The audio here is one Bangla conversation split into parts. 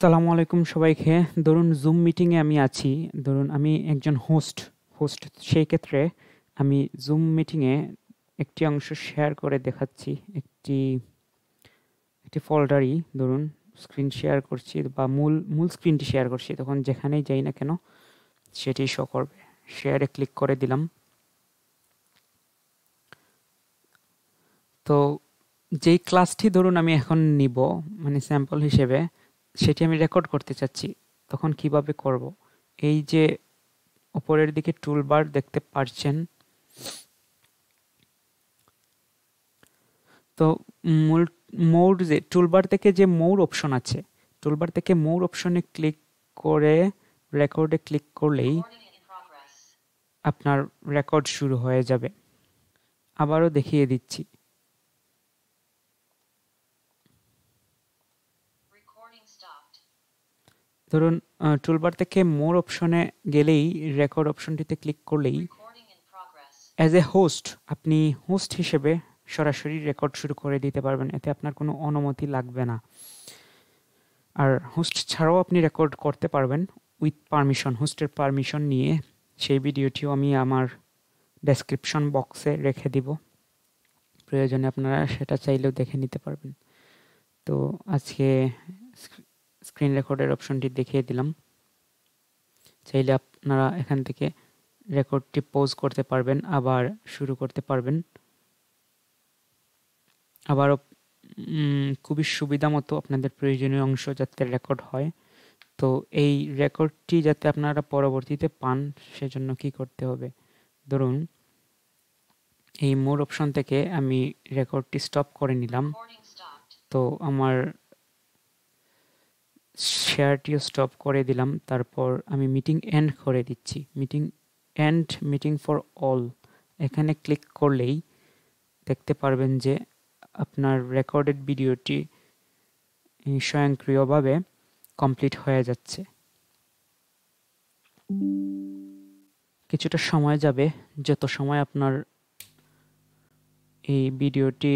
আসসালামু আলাইকুম সবাইকে। ধরুন জুম মিটিংয়ে আমি আছি। ধরুন আমি একজন হোস্ট সেই ক্ষেত্রে আমি জুম মিটিংয়ে একটি অংশ শেয়ার করে দেখাচ্ছি। একটি ফোল্ডারই ধরুন স্ক্রিন শেয়ার করছি বা মূল স্ক্রিনটি শেয়ার করছি। তখন যেখানেই যাই না কেন সেটি শো করবে। শেয়ারে ক্লিক করে দিলাম। তো যেই ক্লাসটি ধরুন আমি এখন নিব মানে স্যাম্পল হিসেবে, সেটি আমি রেকর্ড করতে চাচ্ছি। তখন কিভাবে করব? এই যে উপরের দিকে টুলবার দেখতে পাচ্ছেন, তো মোর যে টুলবার থেকে যে মোর অপশন আছে, টুলবার থেকে মোর অপশনে ক্লিক করে রেকর্ডে ক্লিক করলেই আপনার রেকর্ড শুরু হয়ে যাবে। আবারও দেখিয়ে দিচ্ছি। ধরুন টুলবার থেকে মোর অপশনে গেলেই রেকর্ড অপশনটিতে ক্লিক করলেই অ্যাজ এ হোস্ট আপনি হোস্ট হিসেবে সরাসরি রেকর্ড শুরু করে দিতে পারবেন। এতে আপনার কোনো অনুমতি লাগবে না। আর হোস্ট ছাড়াও আপনি রেকর্ড করতে পারবেন উইথ পারমিশন, হোস্টের পারমিশন নিয়ে। সেই ভিডিওটিও আমি আমার ডেসক্রিপশন বক্সে রেখে দিব, প্রয়োজনে আপনারা সেটা চাইলেও দেখে নিতে পারবেন। তো আজকে স্ক্রিন রেকর্ডের অপশনটি দেখিয়ে দিলাম। চাইলে আপনারা এখান থেকে রেকর্ডটি পজ করতে পারবেন, আবার শুরু করতে পারবেন। আবারও খুবই সুবিধা মতো আপনাদের প্রয়োজনীয় অংশ যাতে রেকর্ড হয়। তো এই রেকর্ডটি যাতে আপনারা পরবর্তীতে পান, সেজন্য কি করতে হবে? ধরুন এই মোর অপশন থেকে আমি রেকর্ডটি স্টপ করে নিলাম। তো আমার শেয়ারটিও স্টপ করে দিলাম। তারপর আমি মিটিং এন্ড করে দিচ্ছি। মিটিং ফর অল এখানে ক্লিক করলেই দেখতে পারবেন যে আপনার রেকর্ডেড ভিডিওটি স্বয়ংক্রিয়ভাবে কমপ্লিট হয়ে যাচ্ছে। কিছুটা সময় যাবে, যত সময় আপনার এই ভিডিওটি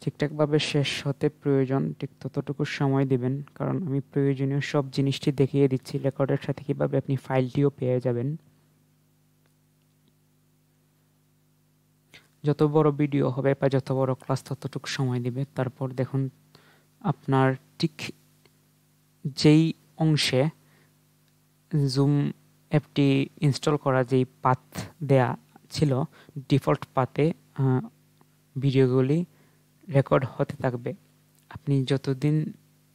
ঠিকঠাকভাবে শেষ হতে প্রয়োজন ঠিক ততটুকু সময় দিবেন, কারণ আমি প্রয়োজনীয় সব জিনিসটি দেখিয়ে দিচ্ছি রেকর্ডের সাথে কিভাবে আপনি ফাইলটিও পেয়ে যাবেন। যত বড় ভিডিও হবে বা যত বড় ক্লাস ততটুকু সময় দিবে। তারপর দেখুন আপনার ঠিক যেই অংশে জুম অ্যাপটি ইনস্টল করা যেই পাথ দেয়া ছিল, ডিফল্ট পাথে ভিডিওগুলি রেকর্ড হতে থাকবে। আপনি যতদিন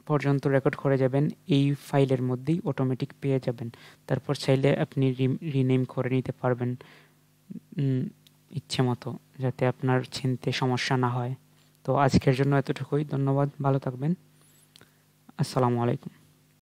পর্যন্ত রেকর্ড করে যাবেন এই ফাইলের মধ্যেই অটোমেটিক পেয়ে যাবেন। তারপর চাইলে আপনি রিনেম করে নিতে পারবেন ইচ্ছে মতো, যাতে আপনার চিনতে সমস্যা না হয়। তো আজকের জন্য এতটুকুই। ধন্যবাদ, ভালো থাকবেন। আসসালামু আলাইকুম।